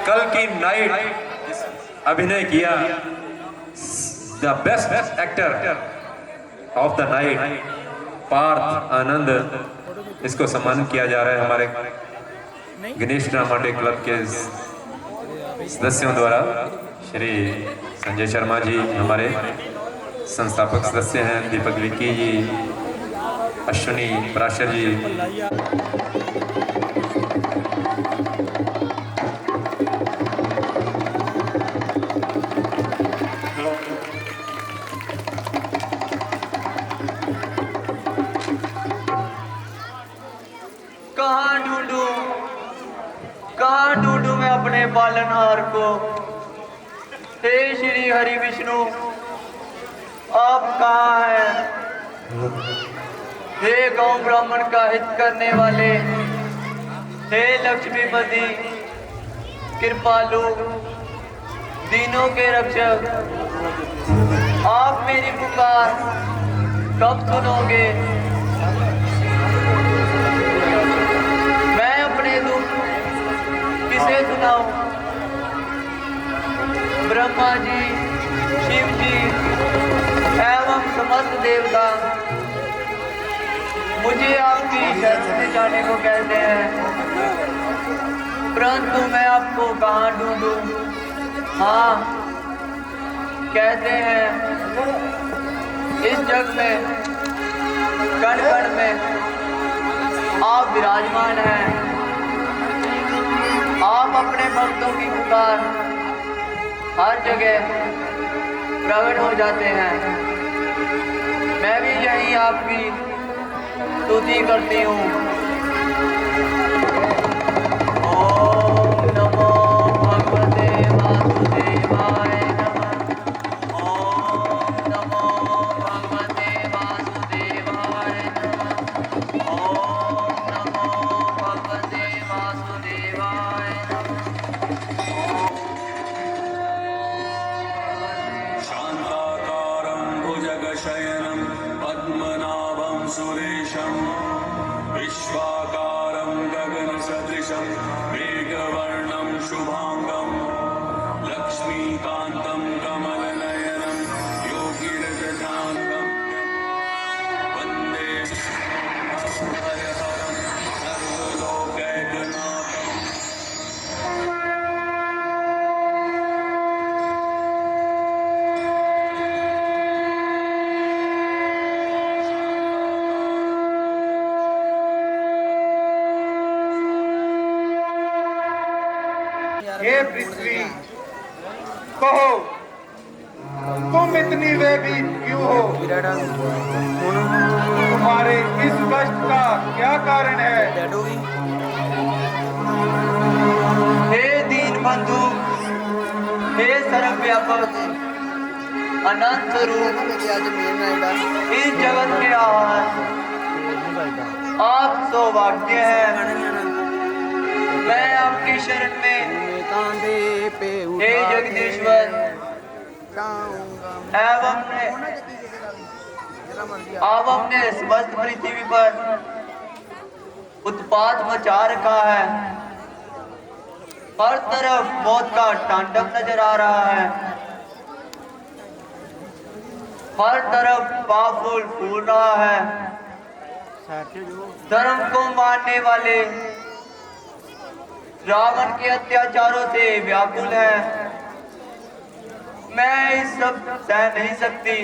कल की नाइट अभिनय किया, the best actor of the night Parth Anand, इसको सम्मानित किया जा रहा है हमारे गणेश ड्रामाटे क्लब के सदस्यों द्वारा। श्री संजय शर्मा जी हमारे संस्थापक सदस्य हैं, दीपक विक्की जी, अश्विनी पराशर जी। कहाँ ढूंढूं मैं अपने पालनहार को। हे श्री हरि विष्णु, आप कहाँ हैं? हे गौ ब्राह्मण का हित करने वाले, हे लक्ष्मीपति कृपालु दीनों के रक्षक, आप मेरी पुकार कब सुनोगे? मैं अपने दुख किसे सुनाऊं? ब्रह्मा जी, शिव जी एवं समस्त देवता मुझे आपकी शरण में जाने को कहते हैं, परंतु मैं आपको कहाँ ढूंढूं? हाँ, कहते हैं इस जग में कण कण में आप विराजमान हैं। आप अपने भक्तों की पुकार हर जगह प्रकट हो जाते हैं। मैं भी यही आपकी स्तुति करती हूँ। ओम नमो भगवते वासुदेवाय नमः। ओम नमो भगवते वासुदेवाय नमः। ओम नमो भगवते वासुदेवाय नमः। शान्ताकारं भुजगशयनं पद्मनाभं सुरेशं विश्वाकारं गगनसदृशं मेघवर्णं शुभांगं लक्ष्मीकान्तं कमलनयनं योगिरजटाङ्गं वन्दे हरहरं सर्वलोकैकनाथम्। हे पृथ्वी, कहो तुम इतनी भयभीत क्यों हो? तुम्हारे इस कष्ट का क्या कारण है? हे दीन बंधु, हे सर्वव्यापक अनंत रूप, इस जगत के आहार आप सौभाग्य हैं। मैं आपकी शरण में हे जगदीश्वर एवं आप अपने समस्त पृथ्वी पर उत्पात मचा रखा है। हर तरफ मौत का तांडव नजर आ रहा है। हर तरफ पाप फूल रहा है। धर्म को मानने वाले रावण के अत्याचारों से व्याकुल है। मैं इस सब सह नहीं सकती।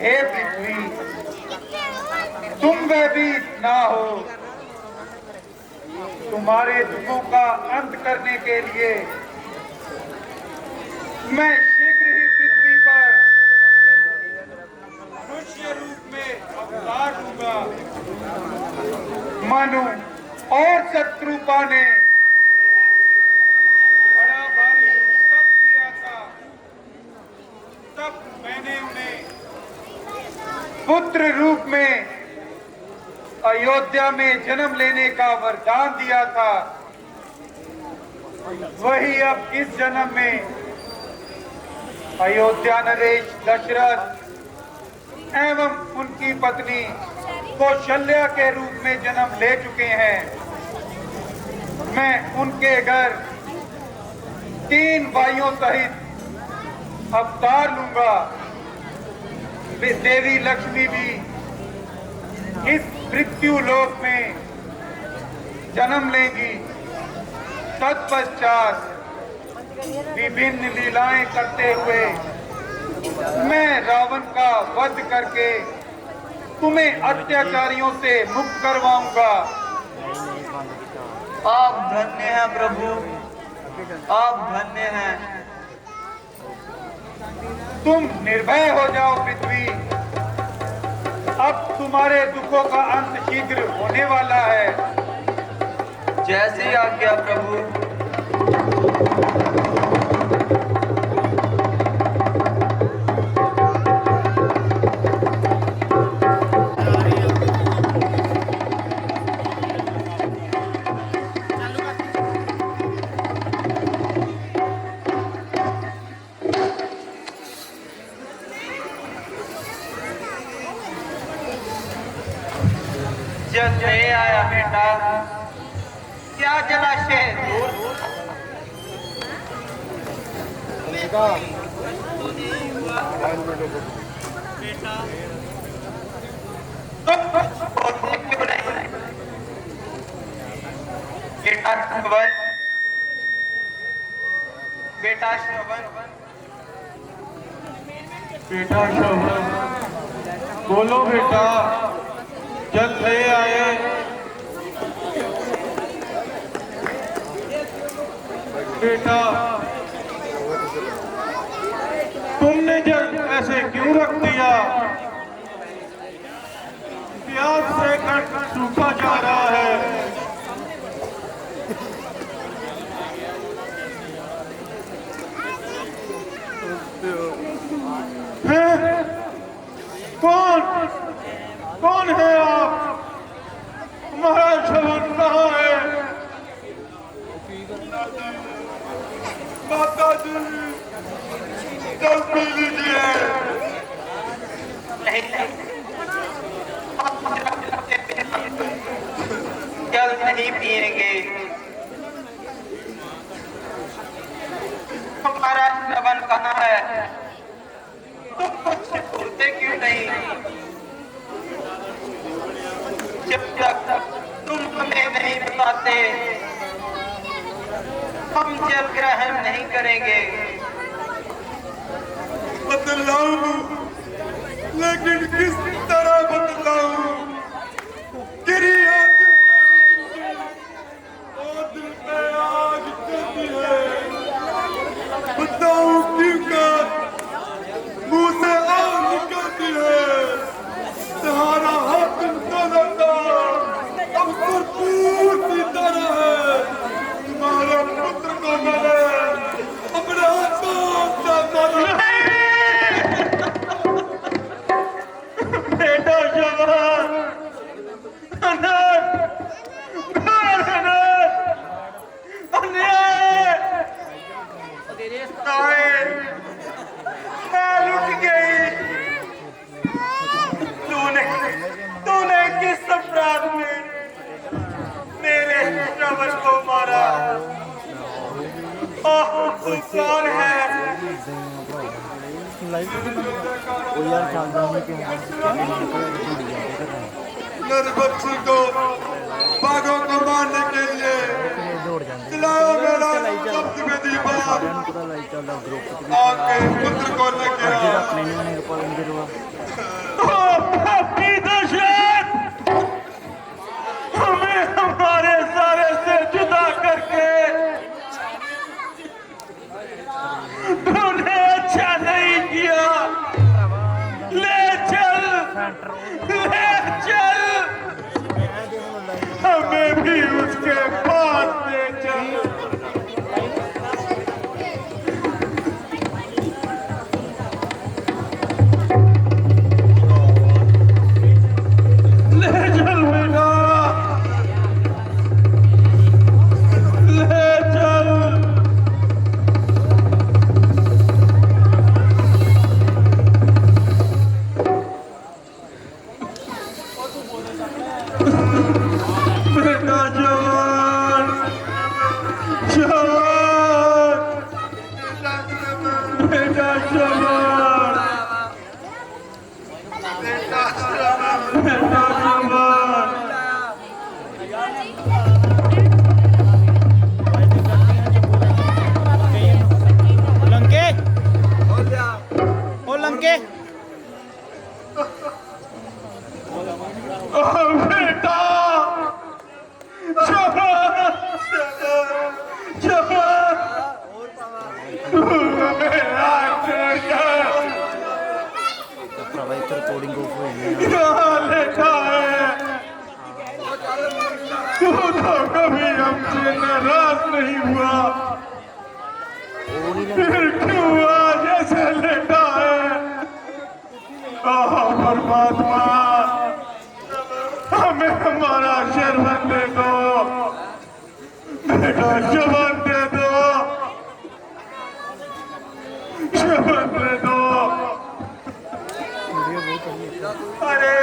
हे पृथ्वी, तुम भयभीत ना हो। तुम्हारे दुखों का अंत करने के लिए मैं शीघ्र ही पृथ्वी पर मनुष्य रूप में अवतार लूंगा। मनु और शत्रुपा ने बड़ा भारी तप किया था, तब मैंने उन्हें पुत्र रूप में अयोध्या में जन्म लेने का वरदान दिया था। वही अब इस जन्म में अयोध्या नरेश दशरथ एवं उनकी पत्नी कौशल्या के रूप में जन्म ले चुके हैं। मैं उनके घर 3 भाइयों सहित अवतार लूंगा। वे देवी लक्ष्मी भी इस मृत्यु लोक में जन्म लेंगी। तत्पश्चात विभिन्न लीलाएं करते हुए मैं रावण का वध करके तुम्हें अत्याचारियों से मुक्त करवाऊंगा। आप धन्य हैं प्रभु, आप धन्य हैं। तुम निर्भय हो जाओ पृथ्वी, अब तुम्हारे दुखों का अंत शीघ्र होने वाला है। जैसी आज्ञा प्रभु। जल नहीं आया बेटा, क्या जलाशय दूर? क्यों नहीं? बेटा श्रवण, बेटा श्रवण, बेटा श्रवण, बोलो बेटा, जल ले आए। बेटा, तुमने जल ऐसे क्यों रख दिया? प्यास से कंठ सूखा जा रहा है। हैं? कौन है आप? हमारा श्रवण कहाँ है? माता जी, जल पी लीजिए। जल नहीं पिएंगे। हमारा श्रवण कहाँ है? तुम कुछ बोलते क्यों नहीं? जब तक तुम हमें नहीं बताते हम जल ग्रहण नहीं करेंगे। बतलाऊं, लेकिन किस तरह बतलाऊं? गिरी दिल पे आग जलती है। बताऊं क्यों कर मुंह से आग निकलती है। तुम्हारा हाथ तो लगता अब भरपूर की तरह है। तुम्हारे पुत्र को मैंने अपने हाथों से मारा। बेटा जवान, लुट गई। तूने किस अपराध में मेरे श्रवण को मारा? ओह, तू कौन है? निर्बच्ची को बाघों को मारने के लिए चलाओ मेरा सप्तवेदी बाग। आके पुत्र को लेके हमें हमारे सारे से जुदा करके तूने अच्छा नहीं किया। ले चल, ले चल, हमें भी उसके पास ले चल। नहीं हुआ, फिर क्यों आज ऐसे लेटा है? परमात्मा, हमें हमारा शरबत दे दो, बेटा शरबत दे दो, शरबत दे दो। अरे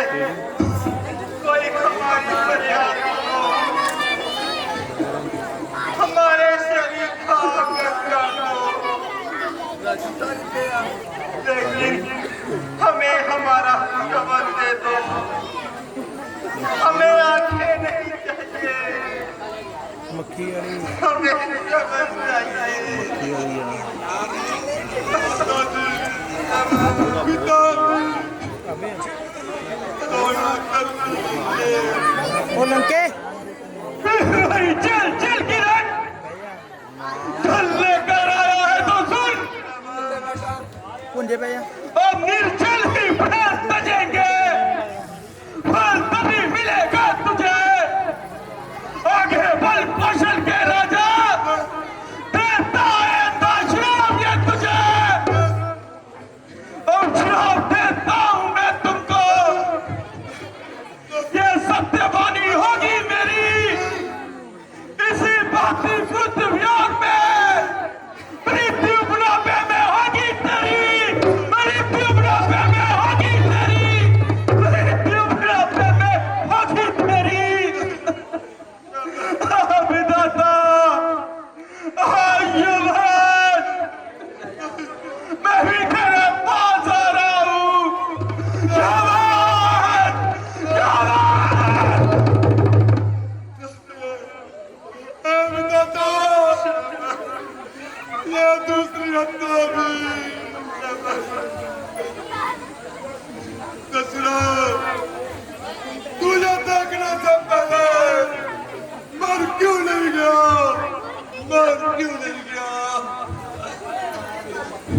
कोई हमारी फरियाद सुनो, हमारे शरीर का लेकिन हमें हमारा शरबत दे दो, हमें आंखें नहीं चाहिए, हमें शरबत चाहिए। पिता लंके चल चल किरण, चल लेकर आया है तो सुन, पुंजे पे अब निर्जल ही प्राण बजेंगे, फल तभी मिलेगा तुझे। आगे बल कौशल के राजा देता है श्राप ये तुझे, अब श्राप देता हूं मैं तुमको, ये सत्यवाणी होगी मेरी, इसी बाती शुद्ध व्यान में मृत्यु बुढ़ापे में होगी तेरी, मृत्यु बुढ़ापे में होगी तेरी, मृत्यु बुढ़ापे में होगी तेरी। विधाता युवराज, मैं भी तेरे पास आ रहा हूँ, युवराज, युवराज। ये दूसरी हत्या भी दशरथ, तुझे देखने से पहले मर क्यों नहीं गया, मर क्यों नहीं गया?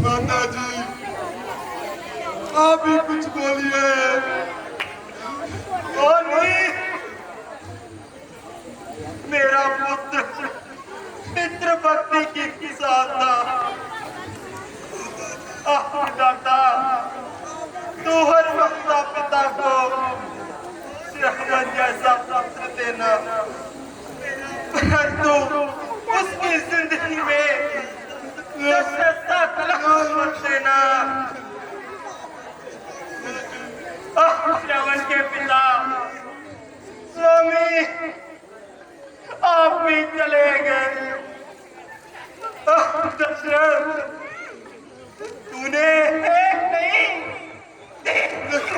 माता जी आप ही कुछ बोलिए। बोलिए, मेरा पुत्र पितृ भक्ति की किसान था, दाता तू हर वक्त पिता को श्रवण जैसा पुत्र देना, परंतु उसकी जिंदगी में मत देना। श्रवण के पिता स्वामी आप भी चले गए। दशरथ, तूने एक नहीं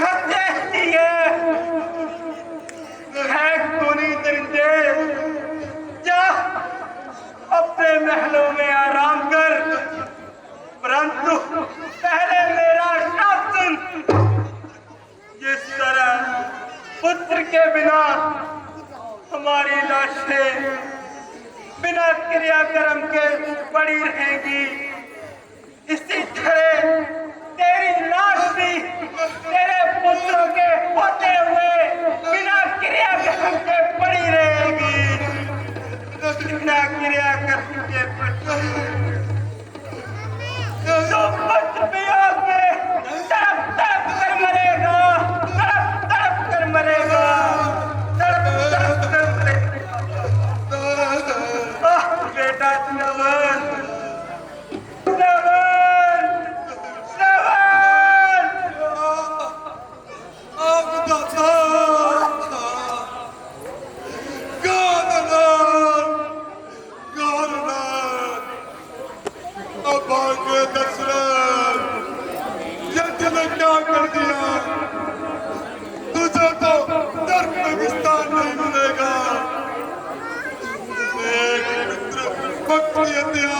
हत्या की है, खूनी दरिंदे, जा अपने महलों में आराम कर, परंतु पहले मेरा श्राप सुन। जिस तरह पुत्र के बिना हमारी लाशें बिना क्रियाक्रम के पड़ी रहेंगी, इसी तरह तेरी लाश भी तेरे पुत्रों के होते हुए बिना क्रियाक्रम के पड़ी रहेगी, बिना क्रियाक्रम के तो पुत्र वियोग में तड़प तड़प कर मरेगा, तड़प तड़प कर मरेगा, तड़प तड़प कर मरेगा। बेटा श्रवण, श्रवण, श्रवण, अब दाता अब आगे दशरथ, ये तूने क्या कर दिया? तुझे तो दर्द में विस्तार नहीं मिलेगा। एक पुत्र भक्त की हत्या,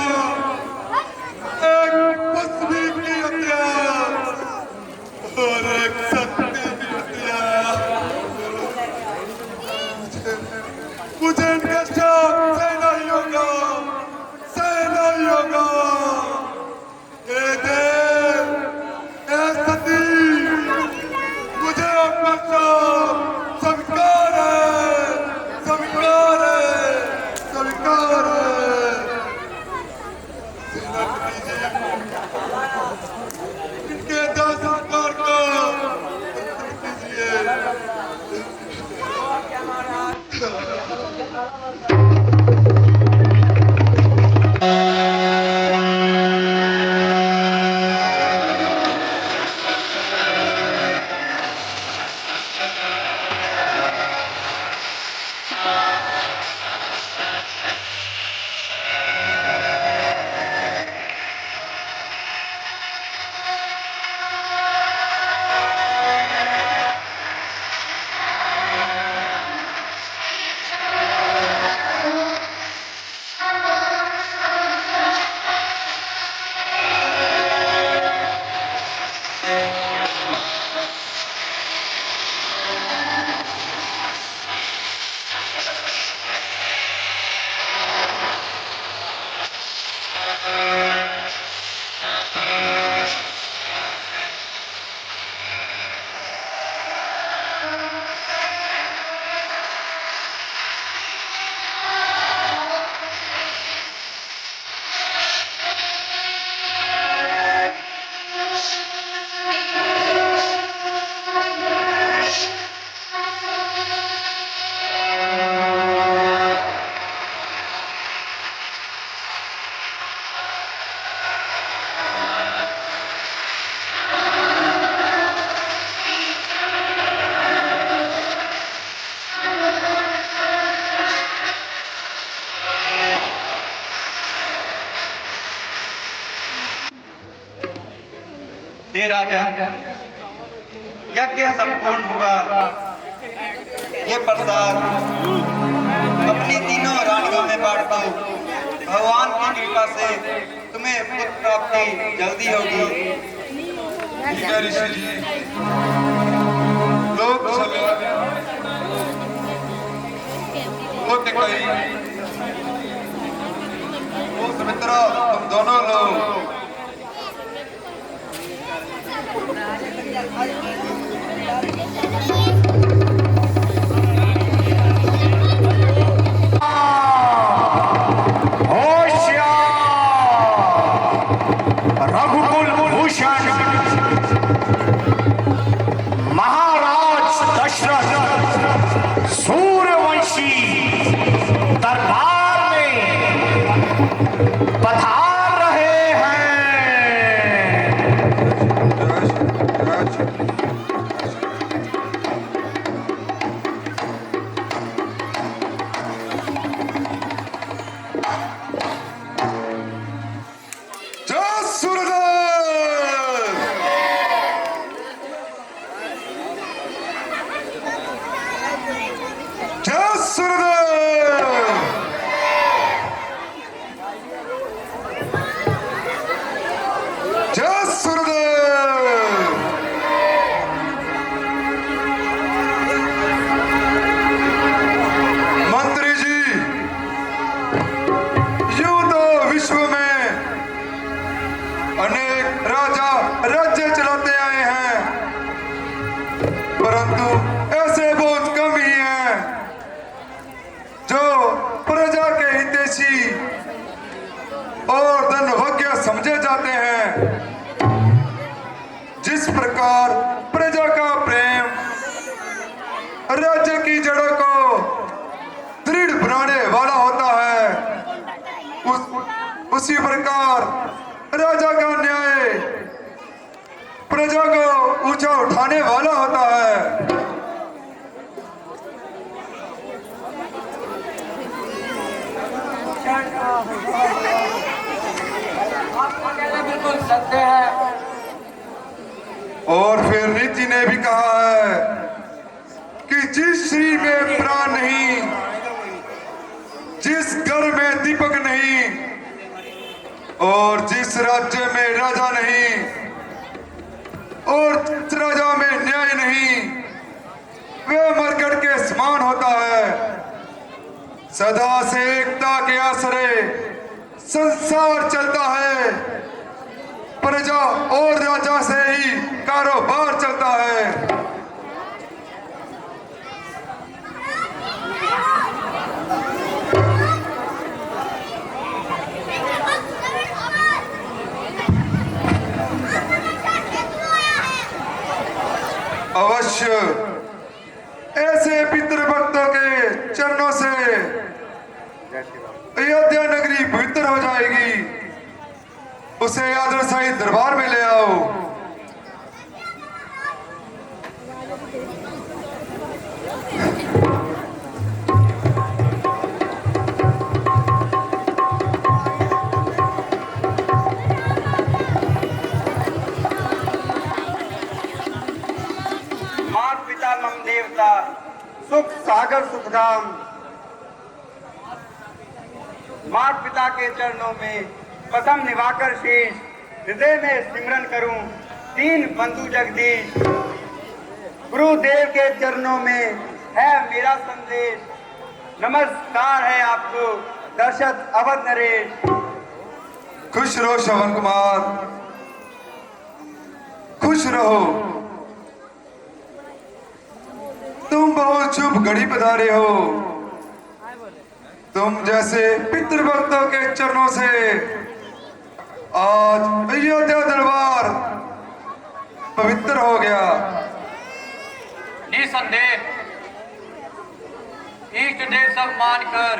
एक पत्नी की हत्या और एक सत्य की हत्या, मुझे इनका शौक सहना ही होगा, सहना ही होगा। ए देव, ए सती, मुझे अपना शौक स्वीकार है, स्वीकार है, स्वीकार है। हे राजा, यज्ञ संपूर्ण हुआ। ये प्रसाद अपनी तीनों रानियों में बांट दो। भगवान की कृपा से तुम्हें पुत्र प्राप्ति जल्दी होगी। ठीक है ऋषि जी, लोग चले होते कहीं वो सुमित्रा, तुम दोनों लोग रघुकुल भूषण महाराज दशरथ सूर्यवंशी दरबार में पधार रहे हैं। मंत्री जी, यूं तो विश्व में अनेक राजा राज्य चलाते आए हैं, परंतु ऐसे बहुत कम ही हैं जो प्रजा के हितैषी और धनभाग्य समझे जाते हैं। जिस प्रकार प्रजा का प्रेम राज्य की जड़ों को दृढ़ बनाने वाला होता है, उसी प्रकार राजा का न्याय प्रजा को ऊंचा उठाने वाला होता है। बिल्कुल सत्य है। और फिर नीति ने भी कहा है कि जिस शरीर में प्राण नहीं, जिस घर में दीपक नहीं, और जिस राज्य में राजा नहीं, और जिस राजा में न्याय नहीं, वह मरकट के समान होता है। सदा से एकता के आसरे संसार चलता है, प्रजा और राजा से ही कारोबार चलता है। अवश्य ऐसे पितृभक्तों के चरणों से अयोध्या नगरी पवित्र हो जाएगी। उसे आदर सहित दरबार में ले आओ। मात पिता मम देवता, सुख सागर सुखधाम। मात पिता के चरणों में कदम निभाकर शीश हृदय में सिमरन करूं, तीन बंधु जगदीश। गुरुदेव के चरणों में है मेरा संदेश, नमस्कार है आपको दशरथ अवध नरेश। खुश रहो श्रवण कुमार, खुश रहो। तुम बहुत शुभ घड़ी पधारे हो। तुम जैसे पितृभक्तों के चरणों से आज अयोध्या दरबार पवित्र हो गया। निसंदेह इष्ट देव सब मानकर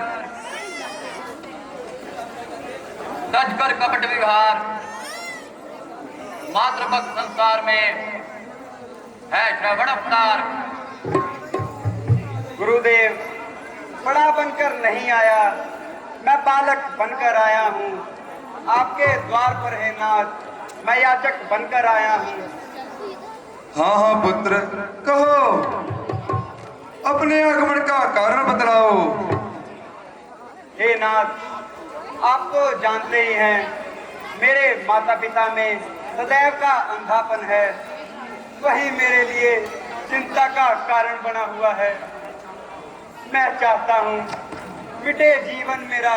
तज कर कपट व्यवहार मातृभक्त संसार में है श्रवण अवतार। गुरुदेव, बड़ा बनकर नहीं आया, मैं बालक बनकर आया हूँ। आपके द्वार पर है नाथ मैं याचक बनकर आया हूँ। हाँ हाँ पुत्र, कहो, अपने आगमन का कारण बतलाओ। हे नाथ, आप तो जानते ही हैं, मेरे माता पिता में सदैव का अंधापन है, वही मेरे लिए चिंता का कारण बना हुआ है। मैं चाहता हूँ मिटे जीवन मेरा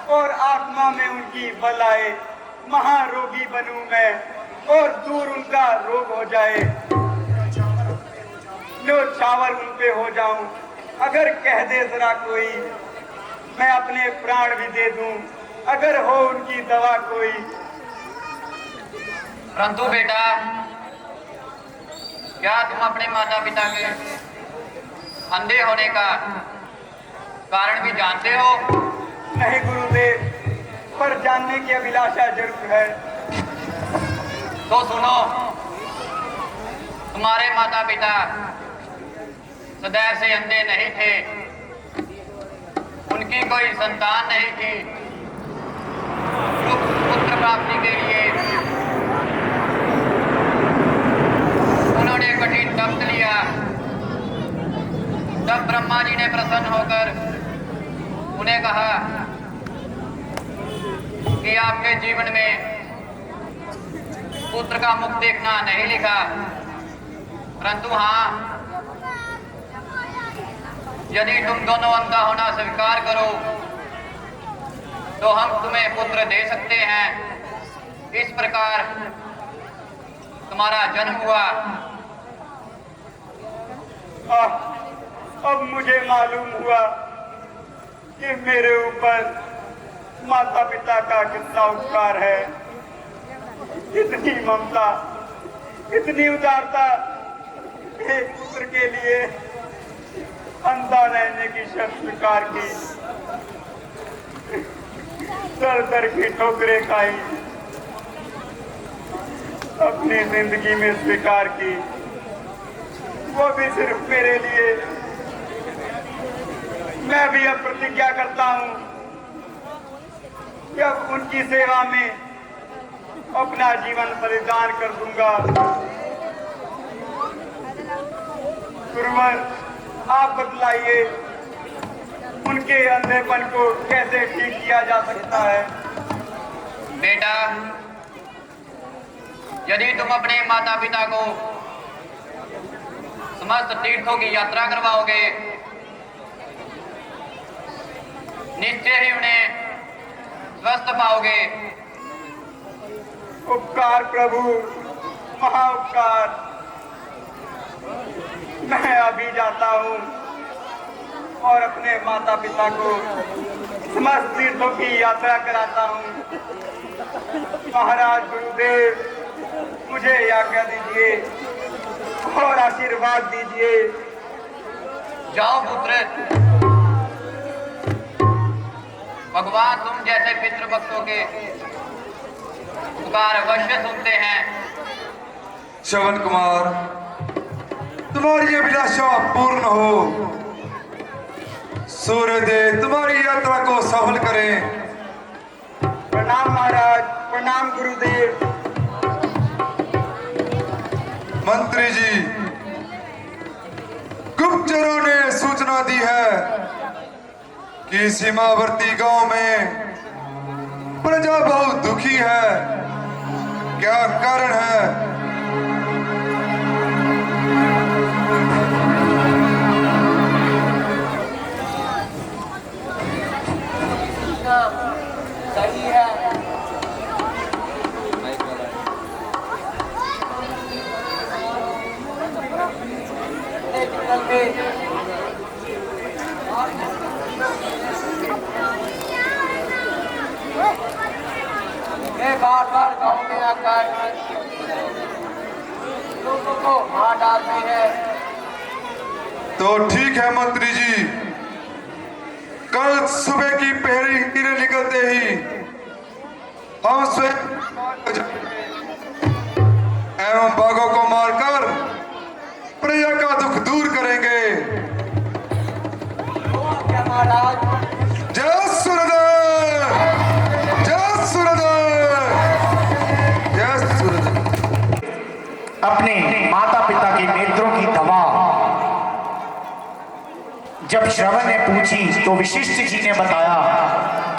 और आत्मा में उनकी बल आए, महारोगी बनूं मैं और दूर उनका रोग हो जाए, न्योछावर उन पे हो जाऊं। अगर कह दे जरा कोई, मैं अपने प्राण भी दे दूं, अगर हो उनकी दवा कोई। परंतु बेटा, क्या तुम अपने माता पिता के अंधे होने का कारण भी जानते हो? नहीं गुरुदेव, पर जानने की अभिलाषा जरूर है। तो सुनो, तुम्हारे माता पिता सदैव से अंधे नहीं थे, उनकी कोई संतान नहीं थी। पुत्र प्राप्ति के लिए उन्होंने कठिन तप लिया। तब ब्रह्मा जी ने प्रसन्न होकर उन्हें कहा कि आपके जीवन में पुत्र का मुख देखना नहीं लिखा, परंतु हाँ, यदि तुम दोनों अंधा होना स्वीकार करो तो हम तुम्हें पुत्र दे सकते हैं। इस प्रकार तुम्हारा जन्म हुआ। अब मुझे मालूम हुआ कि मेरे ऊपर माता पिता का कितना उपकार है। इतनी ममता, इतनी उदारता, एक पुत्र के लिए अंधा रहने की शर्त स्वीकार की, दर दर की ठोकरें खाई, अपनी जिंदगी में स्वीकार की, वो भी सिर्फ मेरे लिए। मैं भी अब प्रतिज्ञा करता हूँ कि अब उनकी सेवा में अपना जीवन बलिदान कर दूंगा। गुरुवर, आप बतलाइए, उनके अंधेपन को कैसे ठीक किया जा सकता है? बेटा, यदि तुम अपने माता पिता को समस्त तीर्थों की यात्रा करवाओगे, निश्चय ही उन्हें स्वस्थ पाओगे। उपकार प्रभु, महा उपकार। मैं अभी जाता हूँ और अपने माता पिता को समस्त तीर्थों की यात्रा कराता हूँ। महाराज गुरुदेव, मुझे आज्ञा दीजिए और आशीर्वाद दीजिए। जाओ पुत्र, भगवान तुम जैसे पितृ भक्तों के पुकार अवश्य सुनते हैं। श्रवण कुमार, तुम्हारी अभिलाषा पूर्ण हो। सूर्यदेव तुम्हारी यात्रा को सफल करें। प्रणाम महाराज, प्रणाम गुरुदेव। मंत्री जी, गुप्तचरों ने सूचना दी है कि सीमावर्ती गांव में प्रजा बहुत दुखी है। क्या कारण है? सही है। बार बार गाँव में आकर लोगों को मार डालते हैं। तो ठीक है मंत्री जी, कल सुबह की पहली किरण निकलते ही हम स्वयं एवं बाघों को मारकर प्रजा का दुख दूर करेंगे। महाराज, जय सूर्यदेव, जय सूर्यदेव, जय श्रवण ने पूछी तो वशिष्ठ जी ने बताया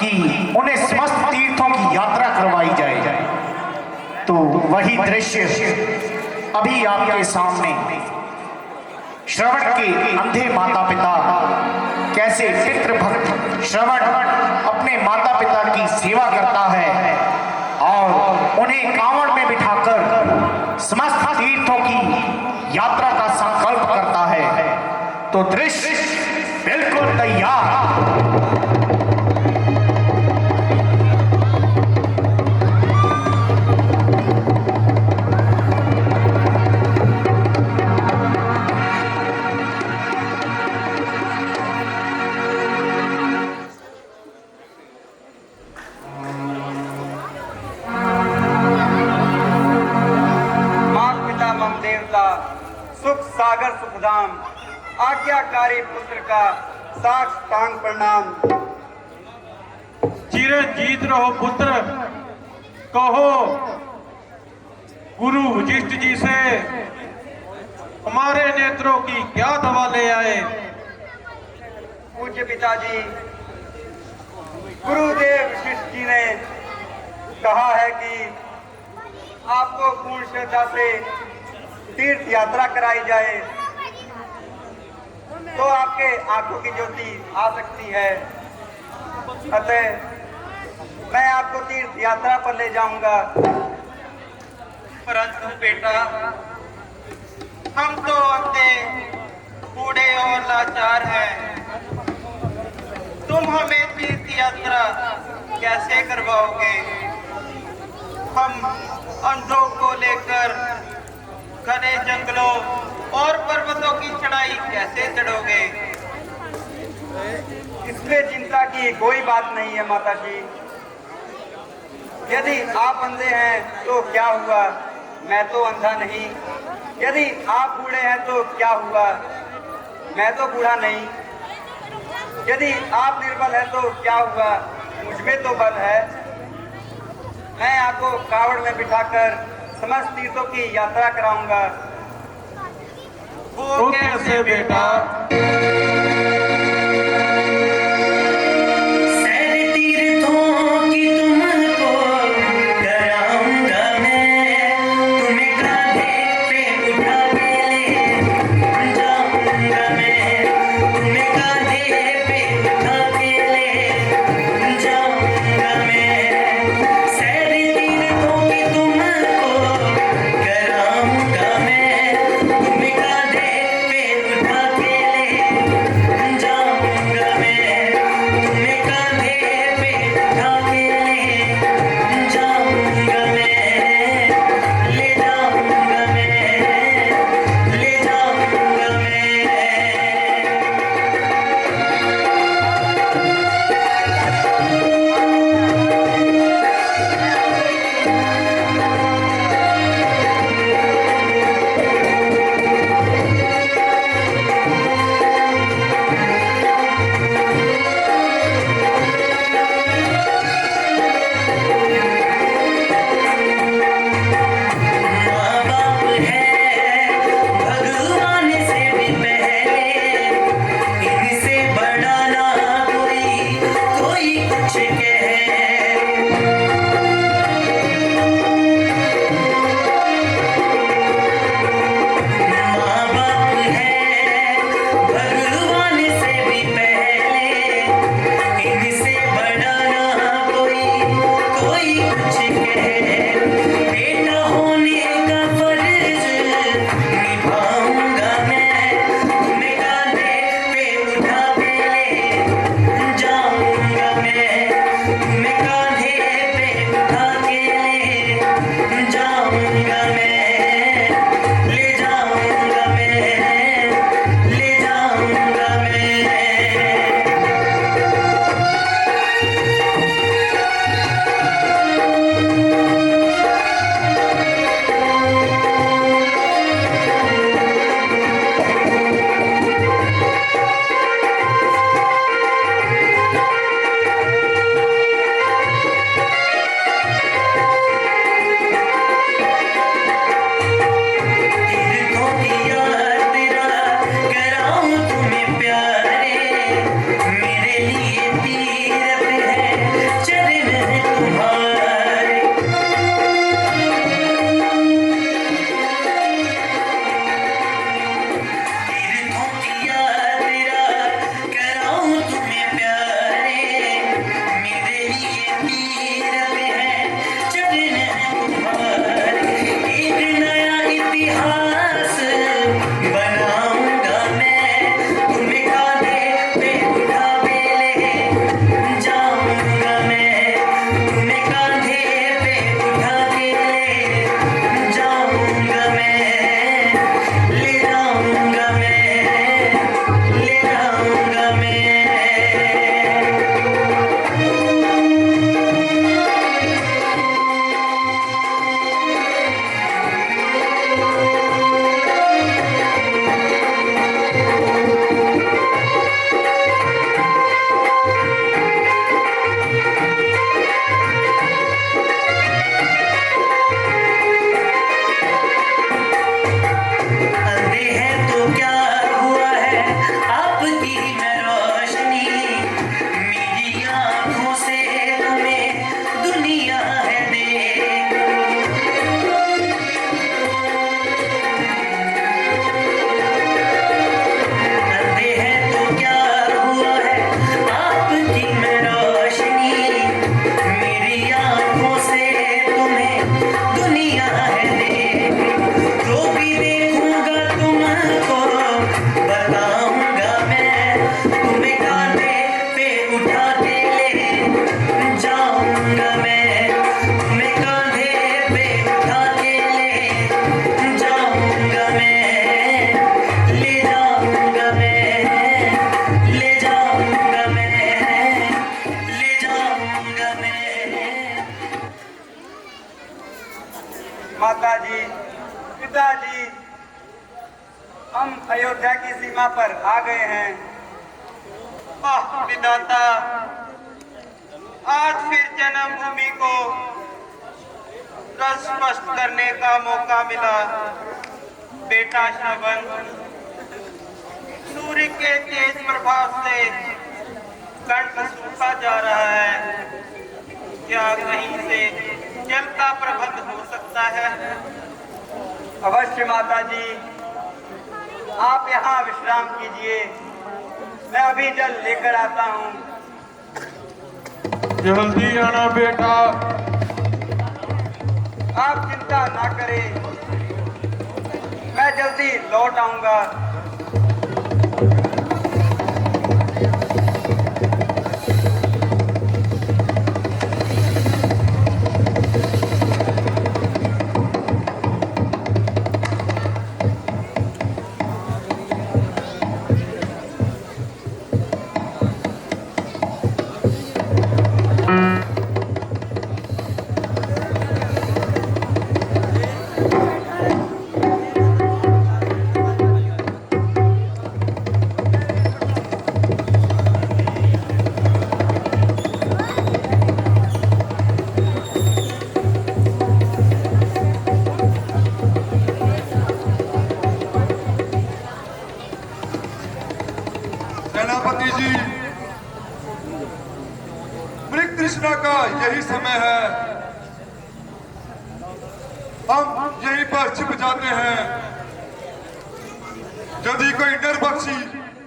कि उन्हें समस्त तीर्थों की यात्रा करवाई जाए। तो वही दृश्य अभी आपके सामने श्रवण के अंधे माता पिता कैसे पितृभक्त श्रवण अपने माता पिता की सेवा करता है और उन्हें कांवड़ में बिठाकर समस्त तीर्थों की यात्रा का संकल्प करता है। तो दृश्य बिल्कुल तैयार। सुख सागर सुखधाम आज्ञाकारी पुत्र का साष्टांग प्रणाम। चिरंजीत रहो पुत्र, कहो गुरु वशिष्ठ जी से हमारे नेत्रों की क्या दवा ले आए। पूज्य पिताजी, गुरुदेव वशिष्ठ जी ने कहा है कि आपको पूर्ण श्रद्धा से तीर्थ यात्रा कराई जाए तो आपके आंखों की ज्योति आ सकती है। अतः मैं आपको तीर्थ यात्रा पर ले जाऊंगा। परंतु बेटा, हम तो अपने बूढ़े और लाचार हैं, तुम हमें तीर्थ यात्रा कैसे करवाओगे? हम अंधों को लेकर घने जंगलों और पर्वतों की चढ़ाई कैसे चढ़ोगे? इसमें चिंता की कोई बात नहीं है माता जी। यदि आप अंधे हैं तो क्या हुआ, मैं तो अंधा नहीं। यदि आप बूढ़े हैं तो क्या हुआ, मैं तो बूढ़ा नहीं। यदि आप निर्बल हैं तो क्या हुआ, मुझमें तो बल है। मैं आपको कावड़ में बिठाकर समस्त तीर्थों की यात्रा कराऊंगा। वो कैसे बेटा? जाऊंगा मैं कांधे पे उठा के ले जाऊंगा मैं, ले जाऊंगा मैं, ले जाऊंगा मैं, ले जाऊंगा मैं। माता जी, पिताजी, हम अयोध्या की सीमा पर आ गए हैं। आह विधाता, आज फिर जन्मभूमि को स्पष्ट करने का मौका मिला। बेटा श्रवण, सूर्य के तेज प्रभाव से कंठ सूखा जा रहा है, क्या कहीं से जल का प्रबंध हो सकता है? अवश्य माता जी, आप यहाँ विश्राम कीजिए, मैं अभी जल लेकर आता हूँ। जल्दी आना बेटा। आप चिंता ना करें, मैं जल्दी लौट आऊंगा। सेनापति जी, मृग तृष्णा का यही समय है, हम यहीं पर छिप जाते हैं। यदि कोई नरभक्षी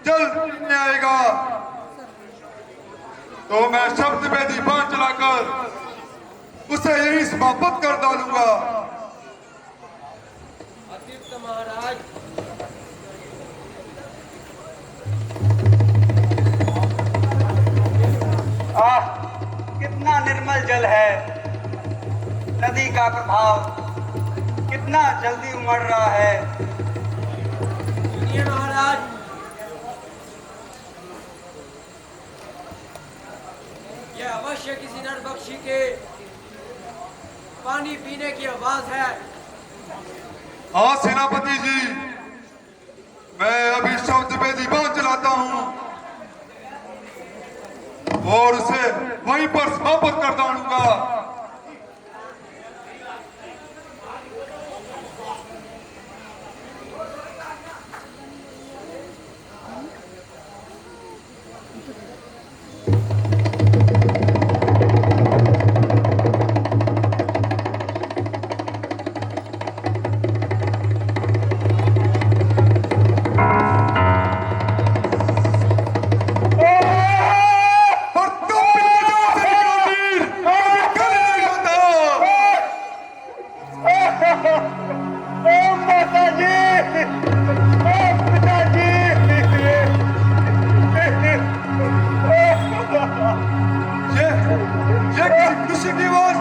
जल पीने आएगा तो मैं शब्द वेदी बाण चलाकर उसे यहीं समाप्त कर डालूंगा। आह, कितना निर्मल जल है। नदी का प्रभाव कितना जल्दी उमड़ रहा है। महाराज, यह अवश्य किसी नरभक्षी के पानी पीने की आवाज है। हाँ सेनापति जी, मैं अभी शब्द वेदी बाण चलाता हूँ और उसे वहीं पर समाप्त कर डालूंगा। ये किसी खुशी की आवाज?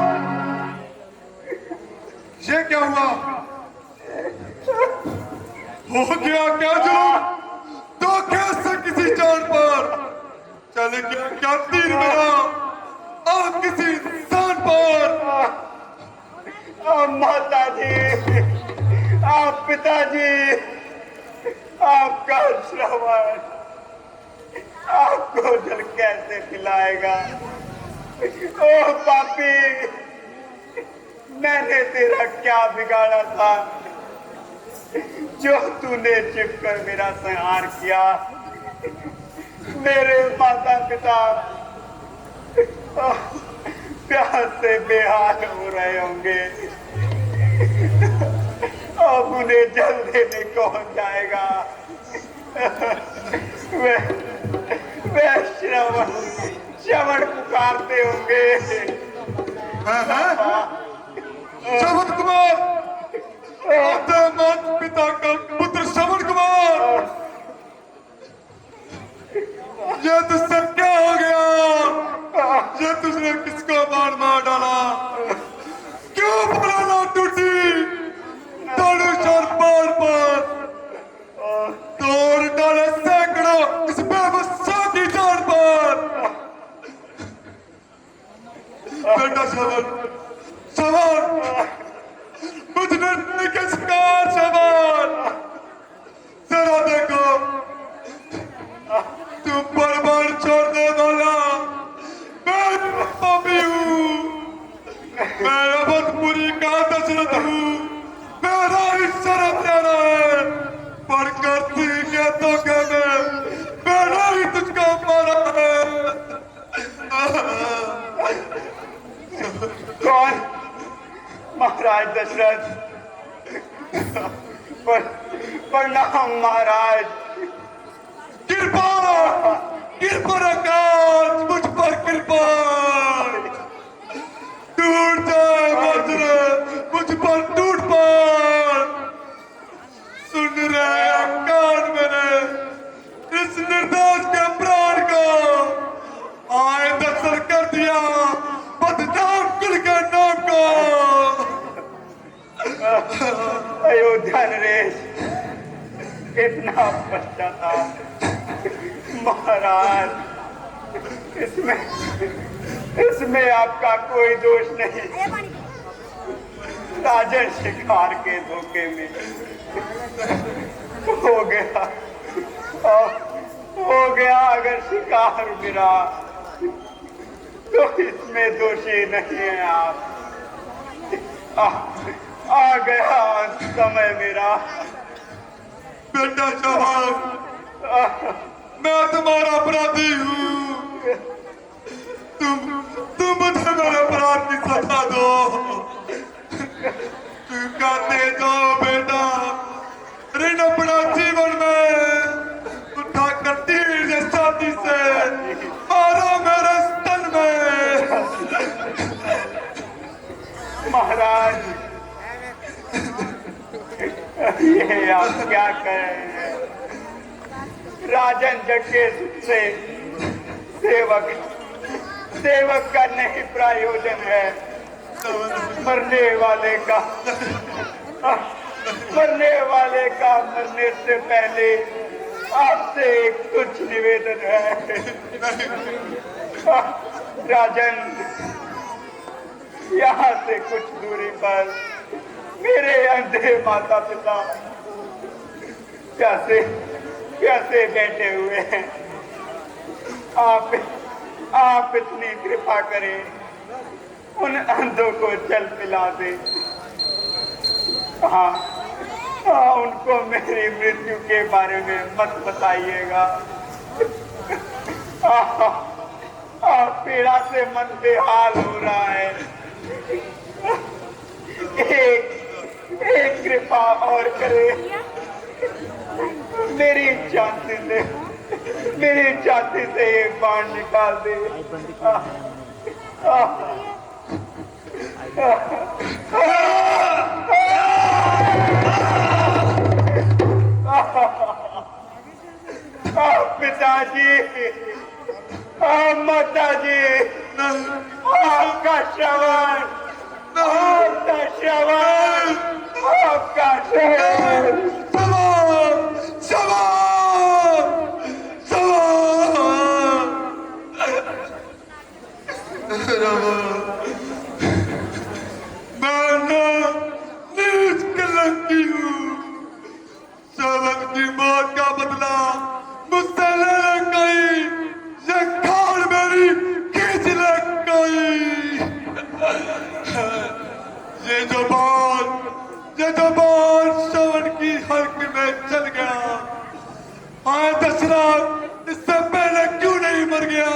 ये क्या हुआ? हो गया क्या जुलूम? तो कैसे किसी जान पर चले गया क्या तीर मेरा आप किसी इंसान पर? माता जी, आप पिताजी, आपका श्रवण आपको जल कैसे पिलाएगा? ओ पापी, मैंने तेरा क्या बिगाड़ा था जो तूने छिपकर मेरा संहार किया? मेरे माता पिता प्यास से बेहाल हो रहे होंगे, अब उन्हें जल देने कौन जाएगा? वे श्रवण पुकारते होंगे। श्रवण कुमार, आपके माता पिता का पुत्र श्रवण कुमार, ये तुझसे क्या हो गया? ये तुझने किसको मार मार बेटा श्रवण, श्रवण, मुझ निर्णय के शिकार श्रवण, जरा देखो, तुम परवार छोड़ने वाला मैं पापी हूँ, मैं अवधपुरी का दशरथ हूँ, मेरा ईश्वर प्यारा है, पर करती के तो मैंने ही तुझको मारा है। कौन? महाराज दशरथ। प्रणाम महाराज। कृपा, कृपा आकाश, मुझ पर कृपा, टूट जाए वज्र, मुझ पर टूट पड़, सुन रहे कान मेरे इस निर्दोष के प्राण को, आए दर्शन कर दिया बदनाम कुल के नाम को। अयोध्या नरेश, इतना पश्चाताप महाराज, इसमें आपका कोई दोष नहीं। राजन शिकार के धोखे में हो गया अगर शिकार गिरा तो इसमें दोषी नहीं है आप। आ गया समय मेरा। बेटा जवान, मैं तुम्हारा अपराधी हूँ, तुम मुझे मेरे अपराध की सजा दो। तुम कहते जाओ बेटा, ऋण अपना जीवन में उठा कर तीर से छाती से मारा मेरे स्तन में। महाराज, ये आप क्या कर रहे हैं? राजन जग के सुख से सेवक का नहीं प्रयोजन है, मरने वाले का मरने से पहले आपसे एक कुछ निवेदन है। राजन, यहाँ से कुछ दूरी पर मेरे अंधे माता पिता कैसे बैठे हुए हैं। आप इतनी कृपा करें, उन अंधों को जल पिला दे। हाँ, उनको मेरी मृत्यु के बारे में मत बताइएगा। पीड़ा से मन बेहाल हो रहा है। एक कृपा और करे, मेरी छाती से एक बाण निकाल दे। पिताजी, माताजी, आपका श्रवण, आपका श्रवण। की मौत का बदला मुझसे ले गई, ये खाल मेरी खींच ले गई। ये जो बाल श्रवण की हल्क में चल गया, हाँ दशरथ, इससे पहले क्यों नहीं मर गया?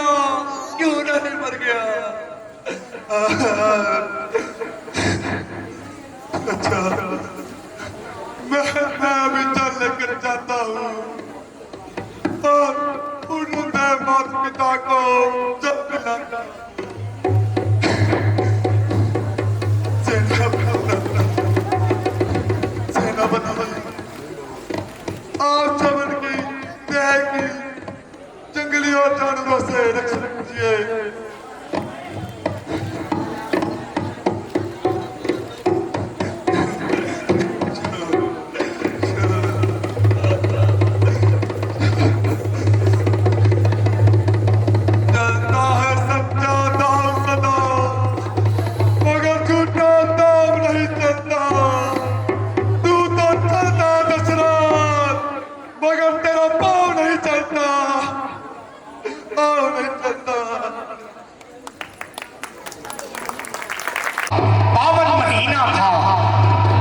अच्छा, मैं भी चल लेकर जाता हूँ और उन्होंने माता पिता को जब पिलाना सेना बना आप श्रवण की देह की जंगली और जानवरों से रक्षा कीजिए।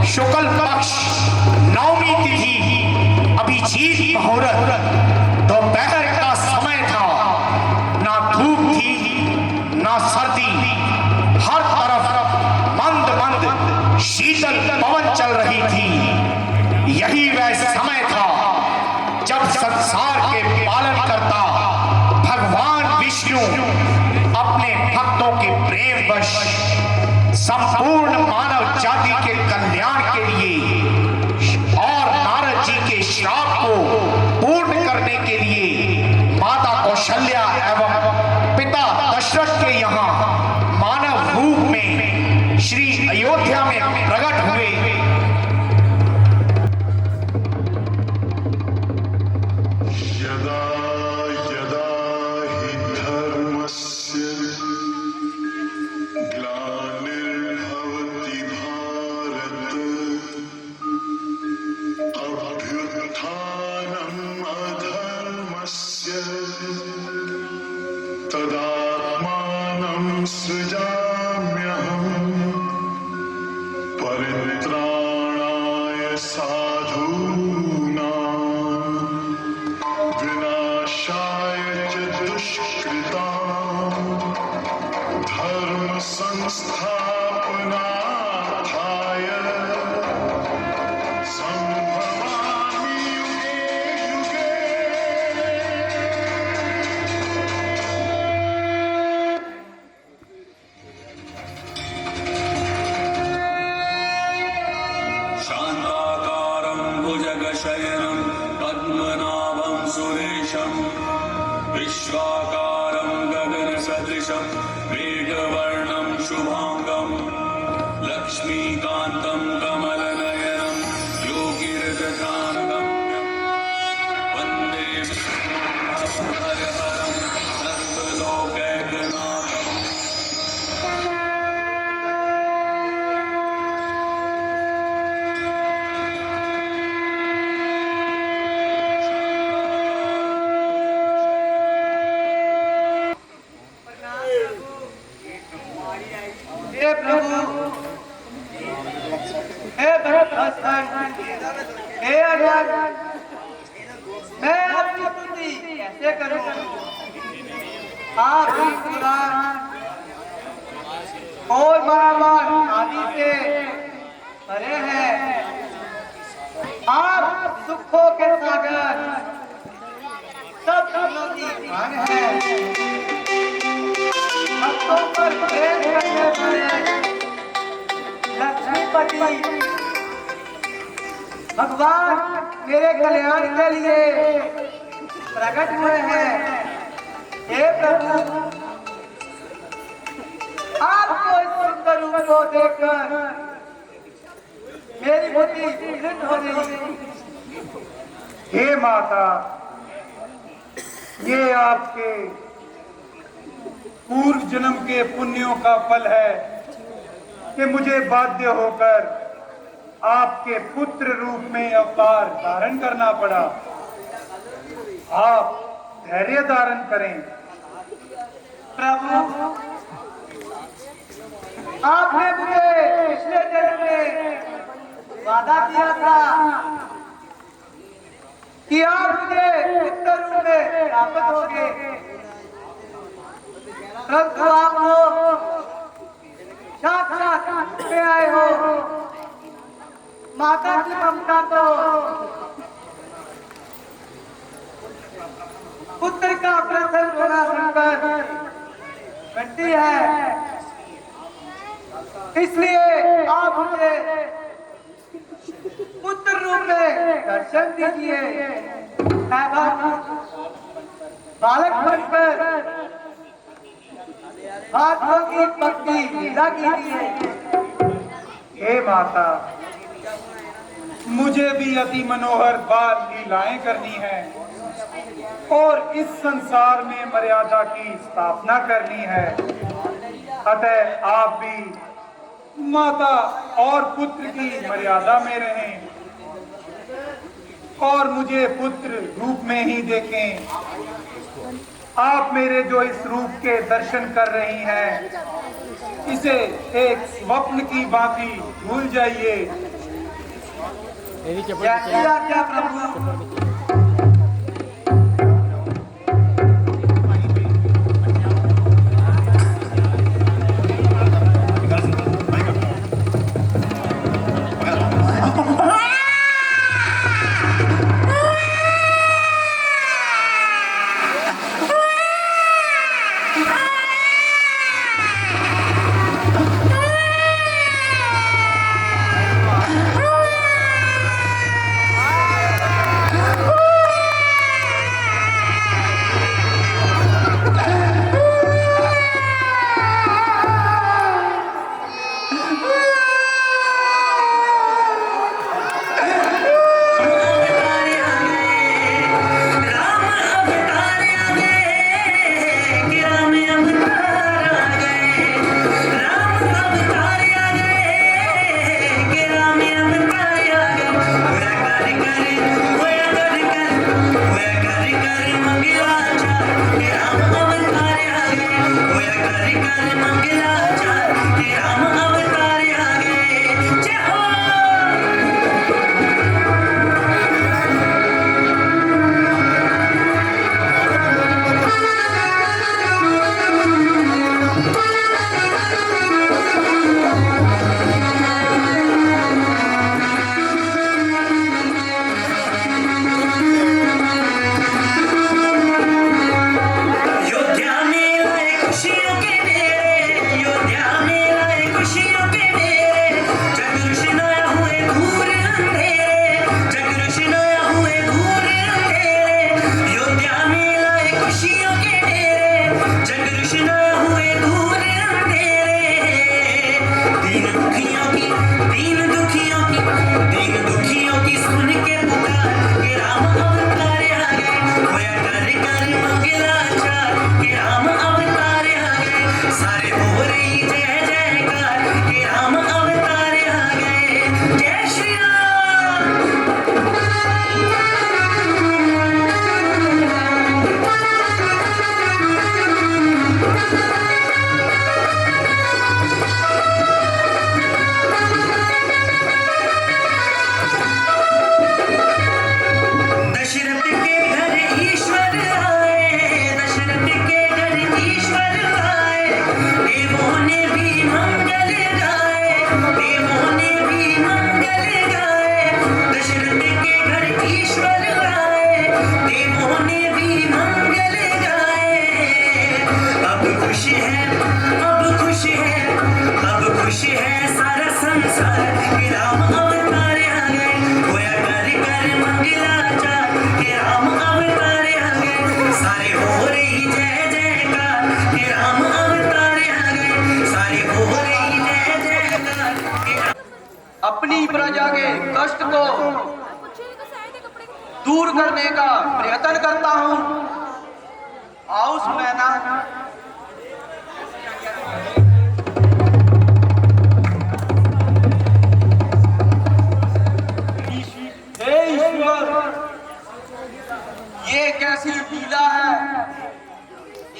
शुक्ल पक्ष नवमी तिथि अभिजीत मुहूर्त दोपहर का समय था। ना धूप थी ना सर्दी, हर तरफ मंद मंद शीतल पवन चल रही थी। यही वह समय था जब संसार के पालनकर्ता भगवान विष्णु अपने भक्तों के प्रेम वश संपूर्ण मानव जाति के कल्याण के लिए और नारद जी के श्राप को पूर्ण करने के लिए माता कौशल्या एवं पिता दशरथ के यहाँ मानव रूप में श्री अयोध्या में प्रकट हुए। यदा यदा हि धर्मस्य ग्लानिर्भवति भारत अभ्युत्थानम् अधर्मस्य तदात्मानं सृजाम्यहम् परित्राणाय साधूनां विनाशाय च दुष्कृतां धर्म संस्थापनार्थाय संभवामि युगे युगे। शान्ताकारं भुजगशयनं पद्मनाभं सुरेशं विश्वाकारं गगनसदृशं मेघवर्णं शुभाङ्गं लक्ष्मीकान्तं कमलनयनं योगिर्दधानगम्यं वन्दे हरहरं सर्वलोकैकनाथम्। हे प्रभु, हे भरत, हे अर्जुन, मैं आपकी स्तुति कैसे करूं? आप ही पुराण और महामान आदि से परे हैं। आप सुखों के सागर, सब फलों की खान है। भक्तों पर प्रेम करने वाले लक्ष्मीपति भगवान मेरे कल्याण के लिए प्रकट हुए हैं। हे प्रभु, आपको इस सुंदर रूप को देखकर मेरी बुद्धि विचलित हो गई। हे माता, ये आपके पूर्व जन्म के पुण्यों का फल है कि मुझे बाध्य होकर आपके पुत्र रूप में अवतार धारण करना पड़ा। आप धैर्य धारण करें। प्रभु, आपने मुझे पिछले जन्म में वादा किया था कि आप मुझे पुत्र रूप में प्राप्त होंगे। परंतु आप साक्षात में आए हो। माता की ममता तो पुत्र का प्रसन्न होना सुनकर घटती है। इसलिए आप मुझे पुत्र रूप में दर्शन दीजिए। बालक बनकर हाथों की पक्की लीला कीजिए। हे माता, मुझे भी अति मनोहर बाल लीलाएं करनी है और इस संसार में मर्यादा की स्थापना करनी है। अतः आप भी माता और पुत्र की मर्यादा में रहें और मुझे पुत्र रूप में ही देखें। आप मेरे जो इस रूप के दर्शन कर रही हैं, इसे एक स्वप्न की भांति भूल जाइए जैसी आज्ञा प्रभु। अपनी प्रजा के कष्ट को दूर करने का प्रयत्न करता हूं। आओ सुनैना। हे ईश्वर, ये कैसी लीला है।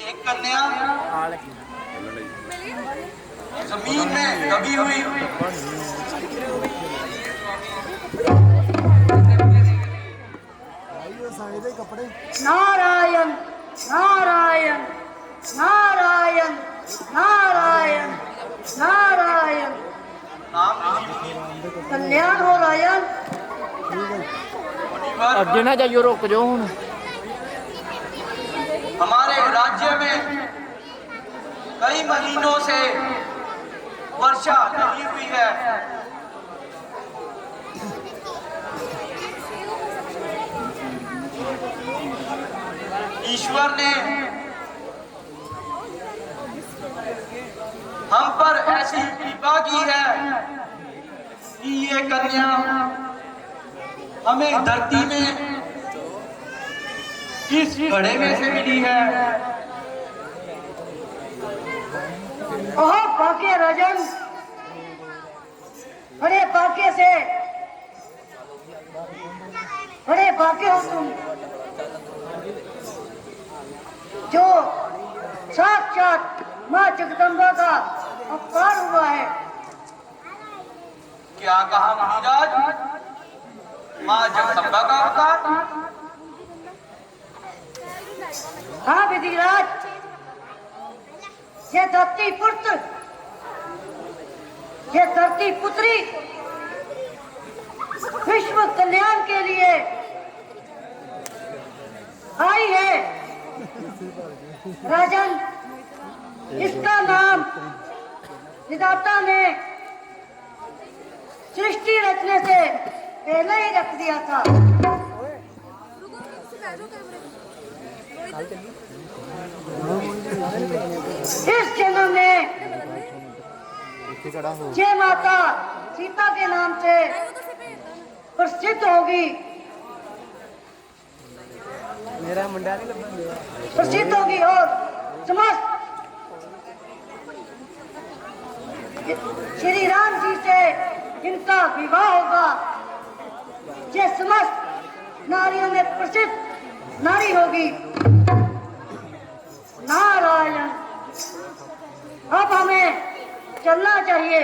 एक कन्या जमीन में दबी हुई नारायण नारायण नारायण नारायण नारायण। कल्याण हो रायन। अगे ना जाइयो, रुक जाओ। हमारे राज्य में कई महीनों से वर्षा नहीं हुई है। ईश्वर ने हम पर ऐसी कृपा की है कि ये कन्या हमें धरती में इस घड़े में से मिली है। ओह पाके राजन, बड़े पाके से, बड़े पाके हो तुम, जो साक्षात माँ जगदम्बा का अवतार हुआ है। क्या कहा महाराज? माँ जगदम्बा का अवतार। हाँ विधिराज, ये धरती पुत्र, ये धरती पुत्री विश्व कल्याण के लिए आई है। राजन, इसका नाम विधाता ने सृष्टि रचने से पहले ही रख दिया था। इस जन्म में जय माता सीता के नाम से प्रसिद्ध होगी, प्रसिद्ध होगी और समस्त श्री राम जी से इनका विवाह होगा। ये समस्त नारियों में प्रसिद्ध नारी होगी। नारायण, अब हमें चलना चाहिए।